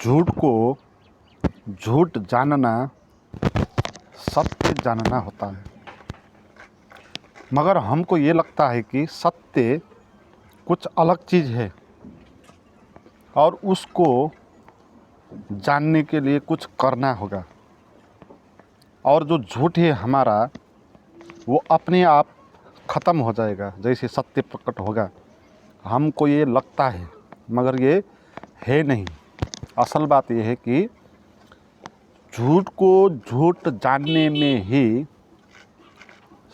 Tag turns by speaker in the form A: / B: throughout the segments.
A: झूठ को झूठ जानना सत्य जानना होता है, मगर हमको ये लगता है कि सत्य कुछ अलग चीज़ है और उसको जानने के लिए कुछ करना होगा। और जो झूठ है हमारा वो अपने आप ख़त्म हो जाएगा जैसे सत्य प्रकट होगा। हमको ये लगता है मगर ये है नहीं। असल बात यह है कि झूठ को झूठ जानने में ही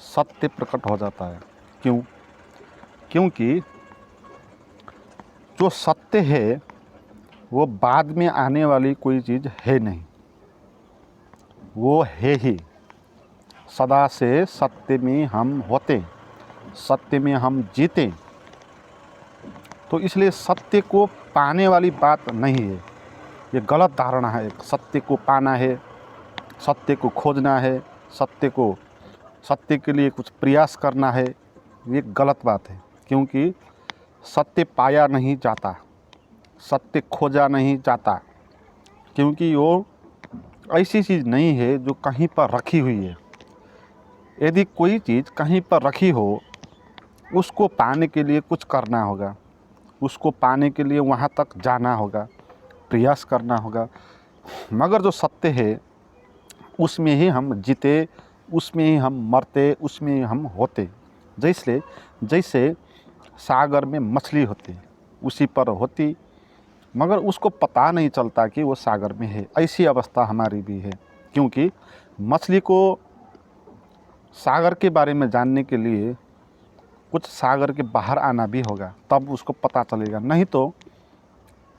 A: सत्य प्रकट हो जाता है। क्यों? क्योंकि जो सत्य है वो बाद में आने वाली कोई चीज़ है नहीं, वो है ही। सदा से सत्य में हम होते, सत्य में हम जीते। तो इसलिए सत्य को पाने वाली बात नहीं है, ये गलत धारणा है। सत्य को पाना है, सत्य को खोजना है, सत्य के लिए कुछ प्रयास करना है, ये गलत बात है। क्योंकि सत्य पाया नहीं जाता, सत्य खोजा नहीं जाता, क्योंकि वो ऐसी चीज़ नहीं है जो कहीं पर रखी हुई है। यदि कोई चीज़ कहीं पर रखी हो उसको पाने के लिए कुछ करना होगा, उसको पाने के लिए वहाँ तक जाना होगा, प्रयास करना होगा। मगर जो सत्य है उसमें ही हम जीते, उसमें ही हम मरते, उसमें ही हम होते। जैसे सागर में मछली होती उसी पर होती, मगर उसको पता नहीं चलता कि वो सागर में है। ऐसी अवस्था हमारी भी है। क्योंकि मछली को सागर के बारे में जानने के लिए कुछ सागर के बाहर आना भी होगा, तब उसको पता चलेगा। नहीं तो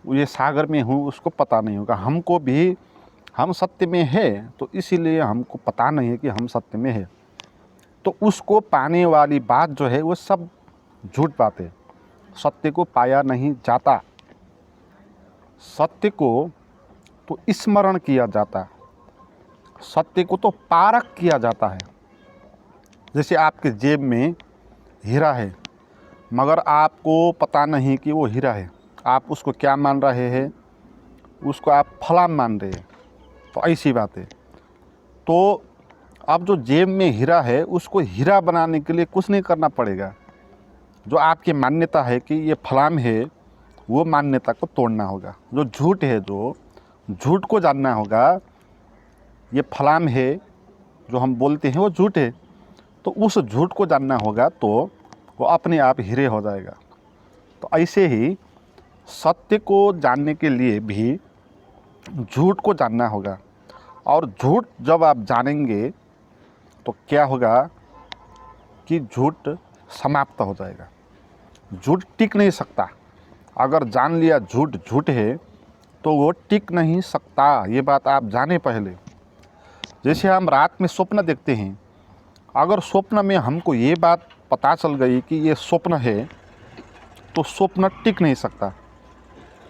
A: ये सागर में हूँ उसको पता नहीं होगा। हमको भी हम सत्य में है तो इसीलिए हमको पता नहीं है कि हम सत्य में है। तो उसको पाने वाली बात जो है वो सब झूठ बात है। सत्य को पाया नहीं जाता, सत्य को तो स्मरण किया जाता, सत्य को तो पारख किया जाता है। जैसे आपके जेब में हीरा है मगर आपको पता नहीं कि वो हीरा है, आप उसको क्या मान रहे हैं? उसको आप फलाम मान रहे हैं। तो ऐसी बात है। तो अब जो जेब में हीरा है उसको हीरा बनाने के लिए कुछ नहीं करना पड़ेगा। जो आपकी मान्यता है कि ये फलाम है, वो मान्यता को तोड़ना होगा। जो झूठ है, जो झूठ को जानना होगा, ये फलाम है जो हम बोलते हैं वो झूठ है, तो उस झूठ को जानना होगा तो वो अपने आप हीरे हो जाएगा। तो ऐसे ही सत्य को जानने के लिए भी झूठ को जानना होगा। और झूठ जब आप जानेंगे तो क्या होगा कि झूठ समाप्त हो जाएगा। झूठ टिक नहीं सकता। अगर जान लिया झूठ झूठ है तो वो टिक नहीं सकता। ये बात आप जाने पहले। जैसे हम रात में स्वप्न देखते हैं, अगर स्वप्न में हमको ये बात पता चल गई कि ये स्वप्न है तो स्वप्न टिक नहीं सकता,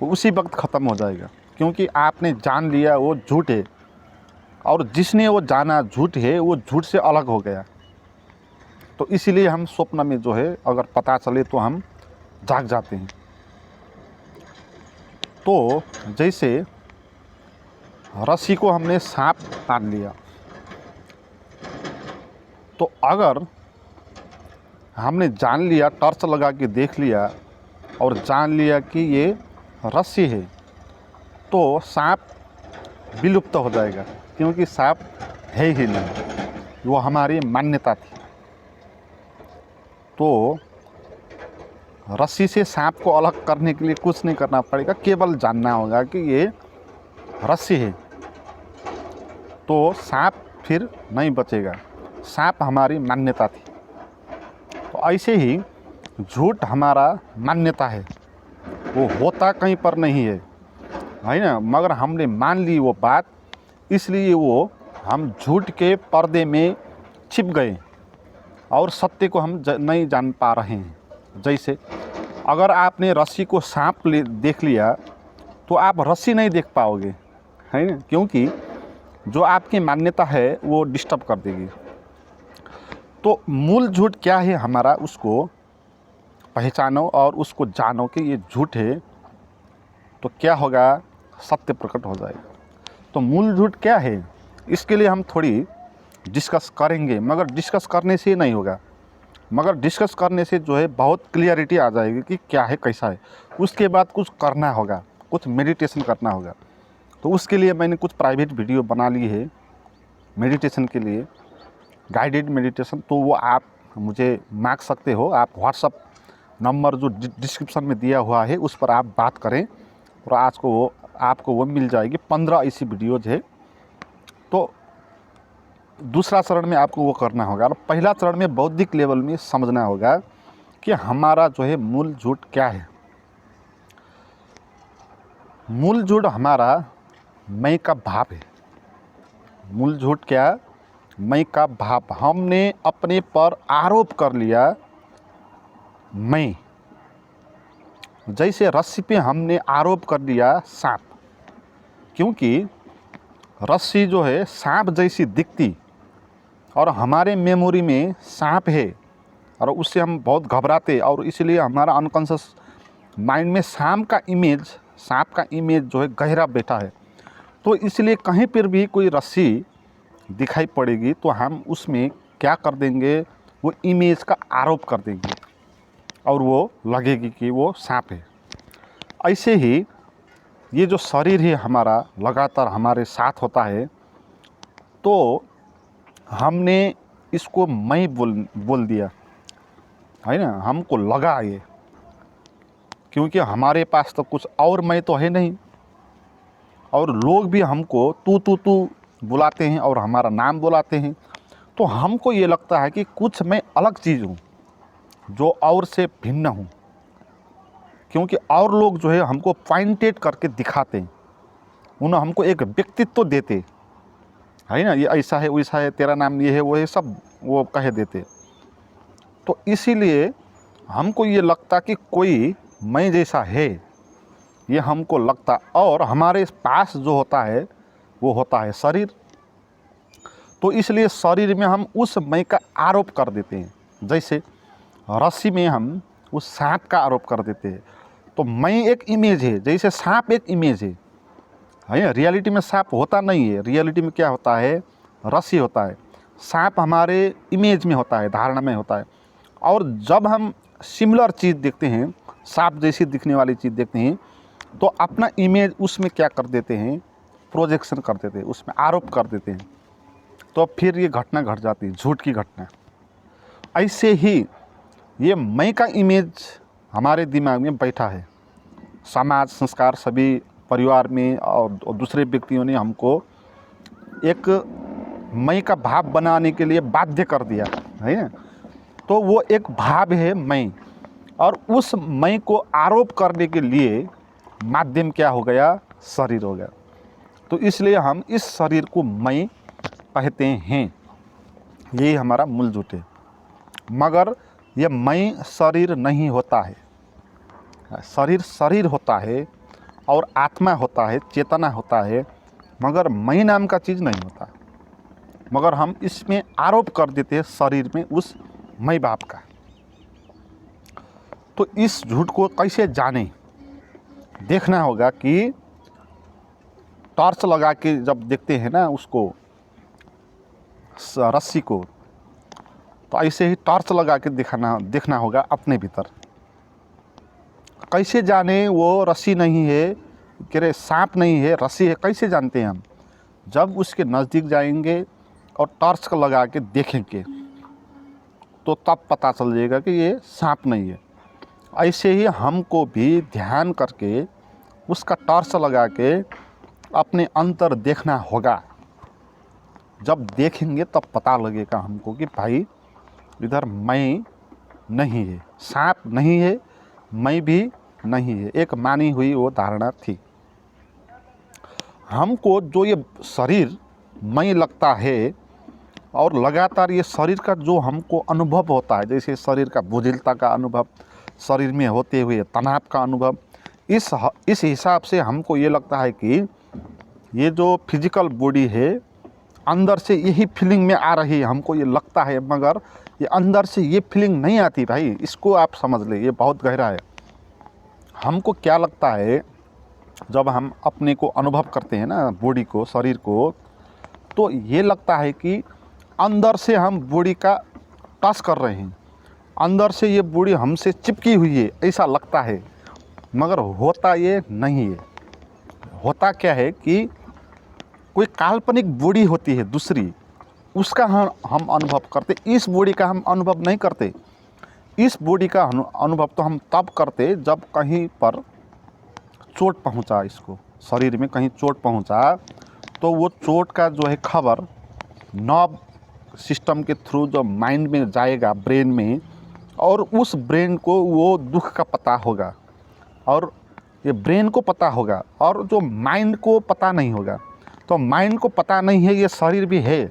A: वो उसी वक्त ख़त्म हो जाएगा। क्योंकि आपने जान लिया वो झूठ है, और जिसने वो जाना झूठ है वो झूठ से अलग हो गया। तो इसीलिए हम स्वप्न में जो है अगर पता चले तो हम जाग जाते हैं। तो जैसे रस्सी को हमने सांप मान लिया, तो अगर हमने जान लिया, टॉर्च लगा के देख लिया और जान लिया कि ये रस्सी है, तो सांप विलुप्त हो जाएगा। क्योंकि सांप है ही नहीं, वो हमारी मान्यता थी। तो रस्सी से सांप को अलग करने के लिए कुछ नहीं करना पड़ेगा, केवल जानना होगा कि ये रस्सी है, तो सांप फिर नहीं बचेगा। सांप हमारी मान्यता थी। तो ऐसे ही झूठ हमारा मान्यता है, वो होता कहीं पर नहीं है ना, मगर हमने मान ली वो बात, इसलिए वो हम झूठ के पर्दे में छिप गए और सत्य को हम नहीं जान पा रहे हैं। जैसे अगर आपने रस्सी को सांप देख लिया तो आप रस्सी नहीं देख पाओगे, है ना, क्योंकि जो आपकी मान्यता है वो डिस्टर्ब कर देगी। तो मूल झूठ क्या है हमारा, उसको पहचानो और उसको जानो कि ये झूठ है। तो क्या होगा, सत्य प्रकट हो जाएगा। तो मूल झूठ क्या है, इसके लिए हम थोड़ी डिस्कस करेंगे, मगर डिस्कस करने से नहीं होगा, मगर डिस्कस करने से जो है बहुत क्लियरिटी आ जाएगी कि क्या है कैसा है। उसके बाद कुछ करना होगा, कुछ मेडिटेशन करना होगा। तो उसके लिए मैंने कुछ प्राइवेट वीडियो बना ली है मेडिटेशन के लिए, गाइडेड मेडिटेशन। तो वो आप मुझे मांग सकते हो, आप व्हाट्सअप नंबर जो डिस्क्रिप्शन में दिया हुआ है उस पर आप बात करें और आज को वो आपको वो मिल जाएगी। 15 ऐसी वीडियोज़ है। तो दूसरा चरण में आपको वो करना होगा, और पहला चरण में बौद्धिक लेवल में समझना होगा कि हमारा जो है मूल झूठ क्या है। मूल झूठ हमारा मैं का भाव है। मूल झूठ क्या, मैं का भाव। हमने अपने पर आरोप कर लिया मैं, जैसे रस्सी पे हमने आरोप कर दिया सांप, क्योंकि रस्सी जो है सांप जैसी दिखती और हमारे मेमोरी में सांप है और उससे हम बहुत घबराते, और इसलिए हमारा अनकॉन्शियस माइंड में सांप का इमेज जो है गहरा बैठा है। तो इसलिए कहीं पर भी कोई रस्सी दिखाई पड़ेगी तो हम उसमें क्या कर देंगे, वो इमेज का आरोप कर देंगे और वो लगेगी कि वो सांप है। ऐसे ही ये जो शरीर है हमारा लगातार हमारे साथ होता है, तो हमने इसको मैं बोल दिया है ना, हमको लगा ये, क्योंकि हमारे पास तो कुछ और मैं तो है नहीं, और लोग भी हमको तू बुलाते हैं और हमारा नाम बुलाते हैं। तो हमको ये लगता है कि कुछ मैं अलग चीज़ हूँ जो और से भिन्न हूँ, क्योंकि और लोग जो है हमको पॉइंटेड करके दिखाते हैं, उन्हें हमको एक व्यक्तित्व देते है ना, ये ऐसा है वैसा है, तेरा नाम ये है वो है, सब वो कह देते। तो इसीलिए हमको ये लगता कि कोई मैं जैसा है, ये हमको लगता। और हमारे पास जो होता है वो होता है शरीर। तो इसलिए शरीर में हम उस मैं का आरोप कर देते हैं, जैसे रस्सी में हम उस सांप का आरोप कर देते हैं। तो मैं एक इमेज है, जैसे सांप एक इमेज है ना। रियलिटी में सांप होता नहीं है, रियलिटी में क्या होता है, रस्सी होता है। सांप हमारे इमेज में होता है, धारणा में होता है। और जब हम सिमिलर चीज़ देखते हैं, सांप जैसी दिखने वाली चीज़ देखते हैं, तो अपना इमेज उसमें क्या कर देते हैं, प्रोजेक्शन कर देते हैं, उसमें आरोप कर देते हैं। तो फिर ये घटना घट जाती है, झूठ की घटना। ऐसे ही ये मैं का इमेज हमारे दिमाग में बैठा है। समाज, संस्कार, सभी परिवार में और दूसरे व्यक्तियों ने हमको एक मैं का भाव बनाने के लिए बाध्य कर दिया है ना। तो वो एक भाव है मैं, और उस मैं को आरोप करने के लिए माध्यम क्या हो गया, शरीर हो गया। तो इसलिए हम इस शरीर को मैं कहते हैं। यही हमारा मूल झूठ है। मगर यह मैं शरीर नहीं होता है। शरीर शरीर होता है और आत्मा होता है, चेतना होता है, मगर मैं नाम का चीज़ नहीं होता। मगर हम इसमें आरोप कर देते हैं शरीर में उस मैं बाप का। तो इस झूठ को कैसे जाने, देखना होगा कि टॉर्च लगा के जब देखते हैं ना उसको, रस्सी को, तो ऐसे ही टॉर्च लगा के देखना होगा अपने भीतर। कैसे जाने वो रस्सी नहीं है, कह रहे सांप नहीं है, रस्सी है, कैसे जानते हैं हम? जब उसके नज़दीक जाएंगे और टॉर्च को लगा के देखेंगे तो तब पता चल जाएगा कि ये सांप नहीं है। ऐसे ही हमको भी ध्यान करके उसका टॉर्च लगा के अपने अंतर देखना होगा। जब देखेंगे तब पता लगेगा हमको कि भाई इधर मैं नहीं है, सांप नहीं है, मैं भी नहीं है। एक मानी हुई वो धारणा थी। हमको जो ये शरीर मैं लगता है और लगातार ये शरीर का जो हमको अनुभव होता है, जैसे शरीर का बोझिलता का अनुभव, शरीर में होते हुए तनाव का अनुभव, इस हिसाब से हमको ये लगता है कि ये जो फिजिकल बॉडी है अंदर से यही फीलिंग में आ रही है, हमको ये लगता है। मगर ये अंदर से ये फीलिंग नहीं आती भाई, इसको आप समझ ले, ये बहुत गहरा है। हमको क्या लगता है जब हम अपने को अनुभव करते हैं ना, बॉडी को, शरीर को, तो ये लगता है कि अंदर से हम बॉडी का टच कर रहे हैं, अंदर से ये बॉडी हमसे चिपकी हुई है, ऐसा लगता है। मगर होता ये नहीं है। होता क्या है कि कोई काल्पनिक बॉडी होती है दूसरी, उसका हम अनुभव करते, इस बॉडी का हम अनुभव नहीं करते। इस बॉडी का अनुभव तो हम तब करते जब कहीं पर चोट पहुंचा, इसको शरीर में कहीं चोट पहुंचा, तो वो चोट का जो है खबर नर्व सिस्टम के थ्रू जो माइंड में जाएगा, ब्रेन में, और उस ब्रेन को वो दुख का पता होगा, और ये ब्रेन को पता होगा, और जो माइंड को पता नहीं होगा। तो माइंड को पता नहीं है ये शरीर भी है।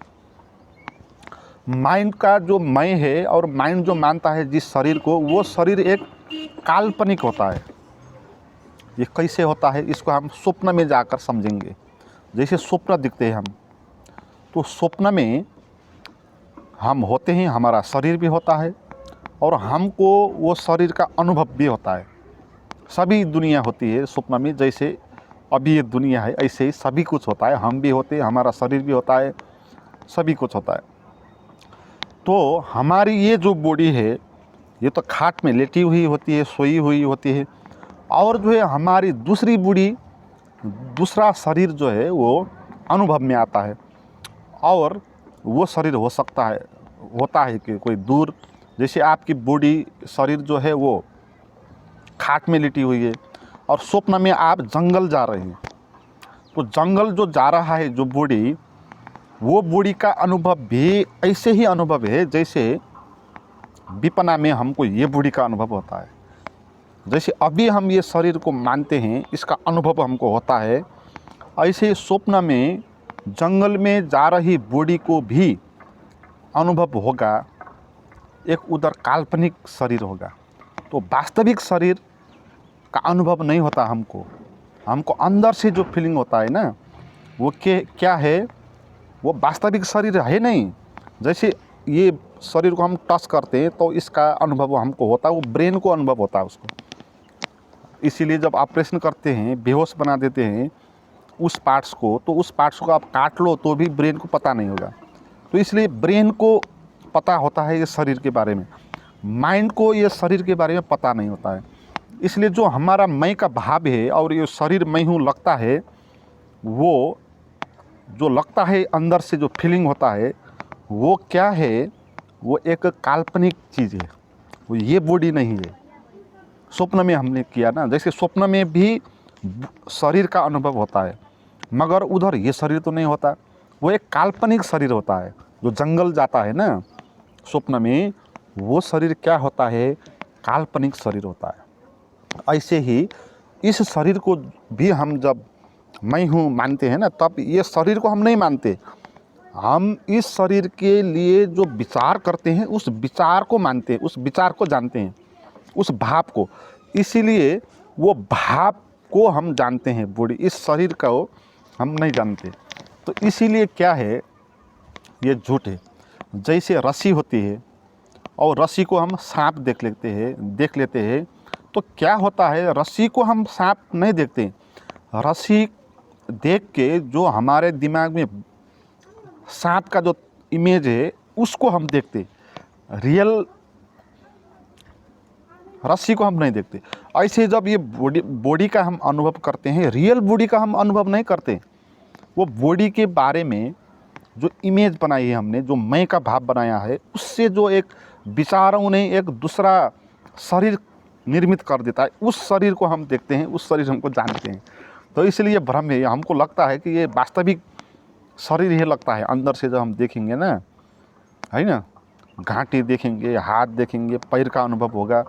A: माइंड का जो मैं है, और माइंड जो मानता है जिस शरीर को, वो शरीर एक काल्पनिक होता है। ये कैसे होता है, इसको हम स्वप्न में जाकर समझेंगे। जैसे स्वप्न दिखते हैं हम, तो स्वप्न में हम होते हैं, हमारा शरीर भी होता है, और हमको वो शरीर का अनुभव भी होता है। सभी दुनिया होती है स्वप्न में, जैसे अभी ये दुनिया है ऐसे ही सभी कुछ होता है। हम भी होते हैं, हमारा शरीर भी होता है, सभी कुछ होता है। तो हमारी ये जो बॉडी है, ये तो खाट में लेटी हुई होती है, सोई हुई होती है, और जो है हमारी दूसरी बॉडी, दूसरा शरीर जो है वो अनुभव में आता है। और वो शरीर हो सकता है, होता है कि कोई दूर, जैसे आपकी बॉडी, शरीर जो है वो खाट में लेटी हुई है, और स्वप्न में आप जंगल जा रहे हैं। तो जंगल जो जा रहा है जो बॉडी, वो बॉडी का अनुभव भी ऐसे ही अनुभव है जैसे विपना में हमको ये बॉडी का अनुभव होता है। जैसे अभी हम ये शरीर को मानते हैं, इसका अनुभव हमको होता है, ऐसे स्वप्न में जंगल में जा रही बॉडी को भी अनुभव होगा। एक उधर काल्पनिक शरीर होगा। तो वास्तविक शरीर का अनुभव नहीं होता हमको अंदर से जो फीलिंग होता है ना, वो क्या है, वो वास्तविक शरीर है नहीं। जैसे ये शरीर को हम टच करते हैं तो इसका अनुभव हमको होता है, वो ब्रेन को अनुभव होता है उसको। इसीलिए जब ऑपरेशन करते हैं, बेहोश बना देते हैं उस पार्ट्स को, तो उस पार्ट्स को आप काट लो तो भी ब्रेन को पता नहीं होगा। तो इसलिए ब्रेन को पता होता है ये शरीर के बारे में, माइंड को ये शरीर के बारे में पता नहीं होता है। इसलिए जो हमारा मैं का भाव है और ये शरीर मैं हूँ लगता है, वो जो लगता है अंदर से जो फीलिंग होता है, वो क्या है, वो एक काल्पनिक चीज़ है, वो ये बॉडी नहीं है। स्वप्न में हमने किया ना, जैसे स्वप्न में भी शरीर का अनुभव होता है, मगर उधर ये शरीर तो नहीं होता, वो एक काल्पनिक शरीर होता है। जो जंगल जाता है ना स्वप्न में, वो शरीर क्या होता है, काल्पनिक शरीर होता है। ऐसे ही इस शरीर को भी हम जब मैं हूँ मानते हैं ना, तब ये शरीर को हम नहीं मानते। हम इस शरीर के लिए जो विचार करते हैं, उस विचार को मानते हैं, उस विचार को जानते हैं, उस भाव को। इसीलिए वो भाव को हम जानते हैं बॉडी, इस शरीर को हम नहीं जानते। तो इसीलिए क्या है, ये झूठ है। जैसे रस्सी होती है और रस्सी को हम सांप देख लेते हैं, तो क्या होता है, रस्सी को हम सांप नहीं देखते। रस्सी देख के जो हमारे दिमाग में सांप का जो इमेज है उसको हम देखते, रियल रस्सी को हम नहीं देखते। ऐसे जब ये बॉडी का हम अनुभव करते हैं, रियल बॉडी का हम अनुभव नहीं करते। वो बॉडी के बारे में जो इमेज बनाई है हमने, जो मैं का भाव बनाया है, उससे जो एक विचारों ने एक दूसरा शरीर निर्मित कर देता है, उस शरीर को हम देखते हैं, उस शरीर हमको जानते हैं। तो इसलिए भ्रम है, हमको लगता है कि ये वास्तविक शरीर ही लगता है। अंदर से जब हम देखेंगे ना, है ना, घाटी देखेंगे, हाथ देखेंगे, पैर का अनुभव होगा,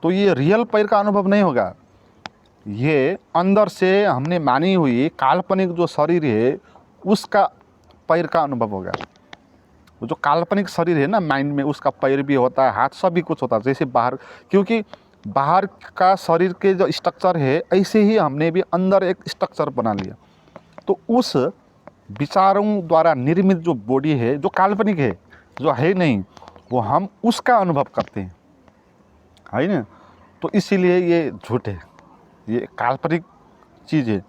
A: तो ये रियल पैर का अनुभव नहीं होगा। ये अंदर से हमने मानी हुई काल्पनिक जो शरीर है, उसका पैर का अनुभव होगा। वो जो काल्पनिक शरीर है ना माइंड में, उसका पैर भी होता है, हाथ, सभी कुछ होता है। जैसे बाहर, क्योंकि बाहर का शरीर के जो स्ट्रक्चर है, ऐसे ही हमने भी अंदर एक स्ट्रक्चर बना लिया। तो उस विचारों द्वारा निर्मित जो बॉडी है, जो काल्पनिक है, जो है नहीं, वो हम उसका अनुभव करते हैं, है ना। तो इसीलिए ये झूठ है, ये काल्पनिक चीज़ है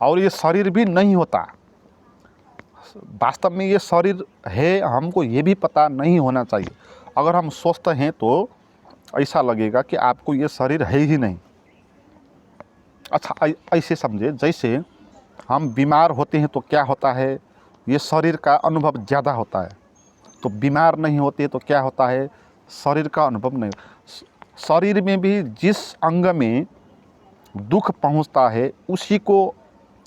A: और ये शरीर भी नहीं होता। वास्तव में ये शरीर है, हमको ये भी पता नहीं होना चाहिए। अगर हम स्वस्थ हैं तो ऐसा लगेगा कि आपको ये शरीर है ही नहीं। अच्छा, ऐसे समझे जैसे हम बीमार होते हैं तो क्या होता है, ये शरीर का अनुभव ज़्यादा होता है। तो बीमार नहीं होते तो क्या होता है, शरीर का अनुभव नहीं। शरीर में भी जिस अंग में दुख पहुंचता है उसी को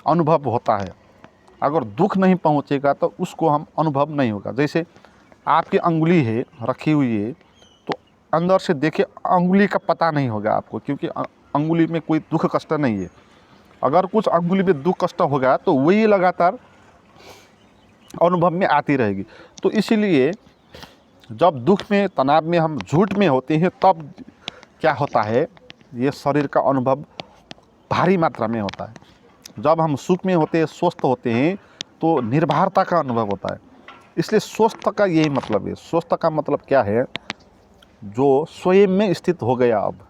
A: अनुभव होता है। अगर दुख नहीं पहुंचेगा तो उसको हम अनुभव नहीं होगा। जैसे आपकी अंगुली है रखी हुई है, तो अंदर से देखिए अंगुली का पता नहीं होगा आपको, क्योंकि अंगुली में कोई दुख कष्ट नहीं है। अगर कुछ अंगुली में दुख कष्ट होगा तो वही लगातार अनुभव में आती रहेगी। तो इसीलिए जब दुख में, तनाव में, हम झूठ में होते हैं तब क्या होता है, ये शरीर का अनुभव भारी मात्रा में होता है। जब हम सुख में होते हैं, स्वस्थ होते हैं, तो निर्भरता का अनुभव होता है। इसलिए स्वस्थ का यही मतलब है। स्वस्थ का मतलब क्या है, जो स्वयं में स्थित हो गया। अब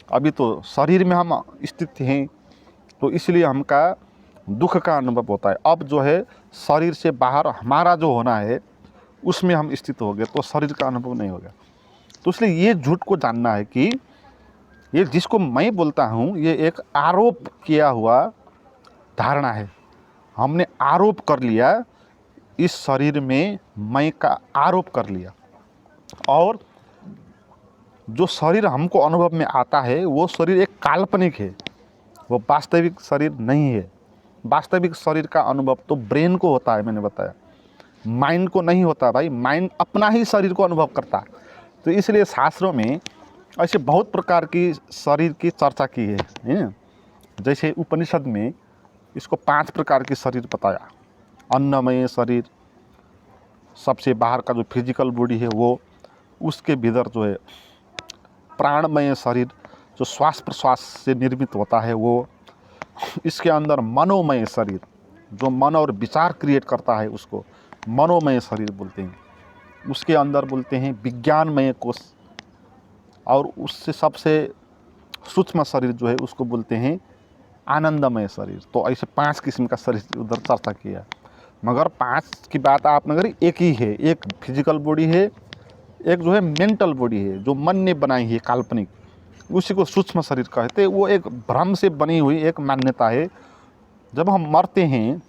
A: अभी तो शरीर में हम स्थित हैं, तो इसलिए हमका दुख का अनुभव होता है। अब जो है शरीर से बाहर हमारा जो होना है उसमें हम स्थित हो गए तो शरीर का अनुभव नहीं होगा। तो इसलिए ये झूठ को जानना है कि ये जिसको मैं बोलता हूँ ये एक आरोप किया हुआ धारणा है। हमने आरोप कर लिया, इस शरीर में मैं का आरोप कर लिया, और जो शरीर हमको अनुभव में आता है वो शरीर एक काल्पनिक है, वो वास्तविक शरीर नहीं है। वास्तविक शरीर का अनुभव तो ब्रेन को होता है, मैंने बताया, माइंड को नहीं होता भाई। माइंड अपना ही शरीर को अनुभव करता है। तो इसलिए शास्त्रों में ऐसे बहुत प्रकार की शरीर की चर्चा की है। जैसे उपनिषद में इसको 5 प्रकार की शरीर बताया। अन्नमय शरीर, सबसे बाहर का जो फिजिकल बॉडी है वो, उसके भीतर जो है प्राणमय शरीर, जो श्वास प्रश्वास से निर्मित होता है वो, इसके अंदर मनोमय शरीर, जो मन और विचार क्रिएट करता है उसको मनोमय शरीर बोलते हैं। उसके अंदर बोलते हैं विज्ञानमय कोश, और उससे सबसे सूक्ष्म शरीर जो है उसको बोलते हैं आनंदमय शरीर। तो ऐसे 5 किस्म का शरीर उधर चर्चा किया, मगर 5 की बात आपने करी, एक ही है। एक फिजिकल बॉडी है, एक जो है मेंटल बॉडी है जो मन ने बनाई है काल्पनिक, उसी को सूक्ष्म शरीर कहते हैं। वो एक भ्रम से बनी हुई एक मान्यता है। जब हम मरते हैं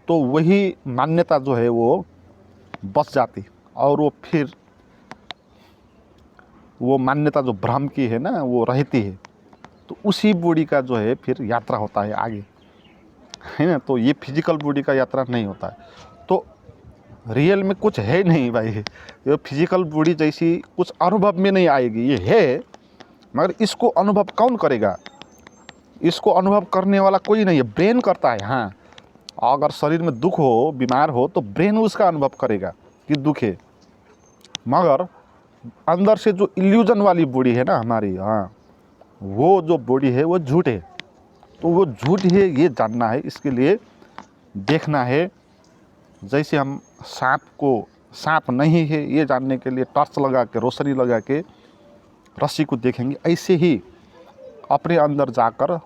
A: तो वही मान्यता जो है वो बच जाती, और वो फिर वो मान्यता जो भ्रम की है ना वो रहती है। तो उसी बॉडी का जो है फिर यात्रा होता है आगे, है ना। तो ये फिजिकल बॉडी का यात्रा नहीं होता है। तो रियल में कुछ है नहीं भाई, ये फिजिकल बॉडी जैसी कुछ अनुभव में नहीं आएगी। ये है, मगर इसको अनुभव कौन करेगा? इसको अनुभव करने वाला कोई नहीं है, ब्रेन करता है। हाँ, अगर शरीर में दुख हो, बीमार हो, तो ब्रेन उसका अनुभव करेगा कि दुख है। मगर अंदर से जो इल्यूजन वाली बॉडी है ना हमारी, हाँ, वो जो बॉडी है वो झूठ है। तो वो झूठ है ये जानना है, इसके लिए देखना है। जैसे हम सांप को सांप नहीं है ये जानने के लिए टॉर्च लगा के, रोशनी लगा के रस्सी को देखेंगे, ऐसे ही अपने अंदर जाकर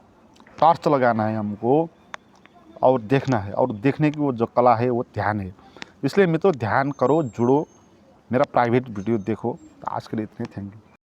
A: टॉर्च लगाना है हमको और देखना है। और देखने की वो जो कला है वो ध्यान है। इसलिए मैं तो ध्यान करो, जुड़ो, मेरा प्राइवेट वीडियो देखो। तो आज के लिए इतने, थैंक यू।